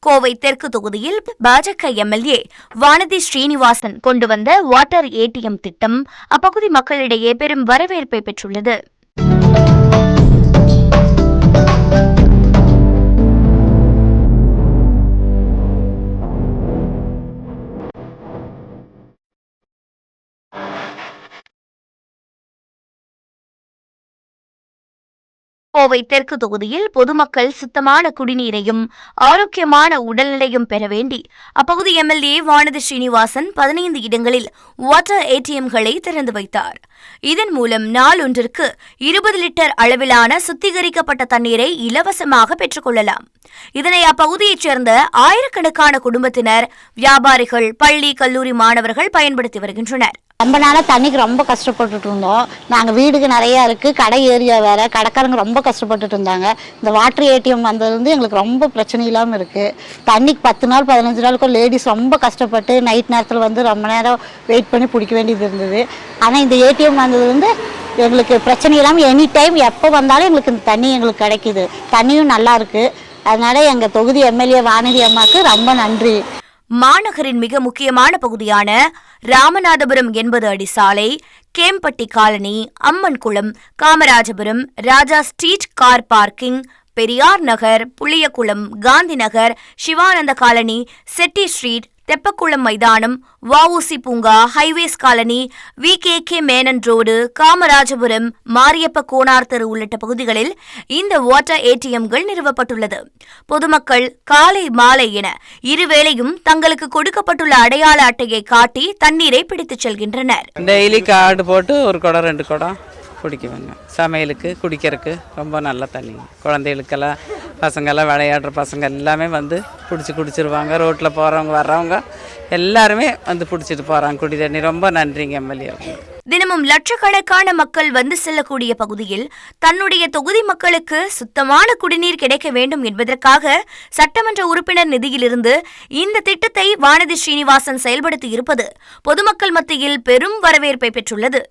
கோவை தெற்கு தொகுதியில் பாஜக எம்எல்ஏ வானதி ஸ்ரீனிவாசன் கொண்டு வந்த வாட்டர் ஏடிஎம் திட்டம் அப்பகுதி மக்களிடையே பெரும் வரவேற்பை பெற்றுள்ளது. கோவை தெற்கு தொகுதியில் பொதுமக்கள் சுத்தமான குடிநீரையும் ஆரோக்கியமான உடல்நிலையும் பெற வேண்டி அப்பகுதி எம்எல்ஏ வானதி ஸ்ரீனிவாசன் 15 இடங்களில் வாட்டர் ஏடிஎம்களை திறந்து வைத்தார். இதன் மூலம் நாளொன்றிற்கு 20 லிட்டர் அளவிலான சுத்திகரிக்கப்பட்ட தண்ணீரை இலவசமாக பெற்றுக் கொள்ளலாம். இதனை அப்பகுதியைச் சேர்ந்த ஆயிரக்கணக்கான குடும்பத்தினர், வியாபாரிகள், பள்ளி, கல்லூரி மாணவர்கள் பயன்படுத்தி வருகின்றனர். ரொம்ப நாளாக தண்ணிக்கு ரொம்ப கஷ்டப்பட்டுட்டு இருந்தோம். நாங்கள் வீடுக்கு நிறையா இருக்குது, கடை ஏரியா வேறு, கடைக்காரங்க ரொம்ப கஷ்டப்பட்டுட்டு இருந்தாங்க. இந்த வாட்டர் ஏடிஎம் வந்ததுலேருந்து எங்களுக்கு ரொம்ப பிரச்சனை இல்லாமல் இருக்குது. தண்ணிக்கு 10 நாள் 15 நாளுக்கும் லேடிஸ் ரொம்ப கஷ்டப்பட்டு நைட் நேரத்தில் வந்து ரொம்ப நேரம் வெயிட் பண்ணி பிடிக்க வேண்டியது இருந்தது. ஆனால் இந்த ஏடிஎம் வந்ததுலேருந்து எங்களுக்கு பிரச்சனை இல்லாமல் எனி டைம் எப்போ வந்தாலும் எங்களுக்கு இந்த தண்ணி எங்களுக்கு கிடைக்குது. தண்ணியும் நல்லா இருக்குது. அதனால் எங்கள் தொகுதி எம்எல்ஏ வானதி அம்மாவுக்கு ரொம்ப நன்றி. மாநகரின் மிக முக்கியமான பகுதியான ராமநாதபுரம் 80 அடி சாலை, Kempatti colony, Ammankulam, Kamarajapuram, Raja street car parking, Periyar Nagar, Puliyakulam, Gandhi Nagar, Sivananda colony, Chetty street, Teppakulam மைதானம், வஉசி பூங்கா, highways colony, VKK Menon road, Kamarajapuram, Mariyappa Konar தெரு உள்ளிட்ட பகுதிகளில் இந்த வாட்டர் ஏடிஎம்கள் நிறுவப்பட்டுள்ளது. பொதுமக்கள் காலை மாலை என இருவேளையும் தங்களுக்கு கொடுக்கப்பட்டுள்ள அடையாள அட்டையை காட்டி தண்ணீரை பிடித்துச் செல்கின்றனர். டெய்லி கார்டு போட்டு ஒரு குடம் 2 குடம் குடிக்குவாங்க. சமையலுக்கு, குடிக்கிறதுக்கு ரொம்ப நல்ல தண்ணி. குழந்தைகளுக்கெல்லாம், பசங்கள்லாம், விளையாடுற பசங்க எல்லாமே வந்து குடிச்சிருவாங்க. ரோட்டில் போகிறவங்க வர்றவங்க எல்லாருமே வந்து பிடிச்சிட்டு போகிறாங்க குடி தண்ணி. ரொம்ப நன்றிங்க எம்எல்ஏ. தினமும் லட்சக்கணக்கான மக்கள் வந்து செல்லக்கூடிய பகுதியில் தன்னுடைய தொகுதி மக்களுக்கு சுத்தமான குடிநீர் கிடைக்க வேண்டும் என்பதற்காக சட்டமன்ற உறுப்பினர் நிதியிலிருந்து இந்த திட்டத்தை வானதி ஸ்ரீனிவாசன் செயல்படுத்தி இருப்பது பொதுமக்கள் மத்தியில் பெரும் வரவேற்பை பெற்றுள்ளது.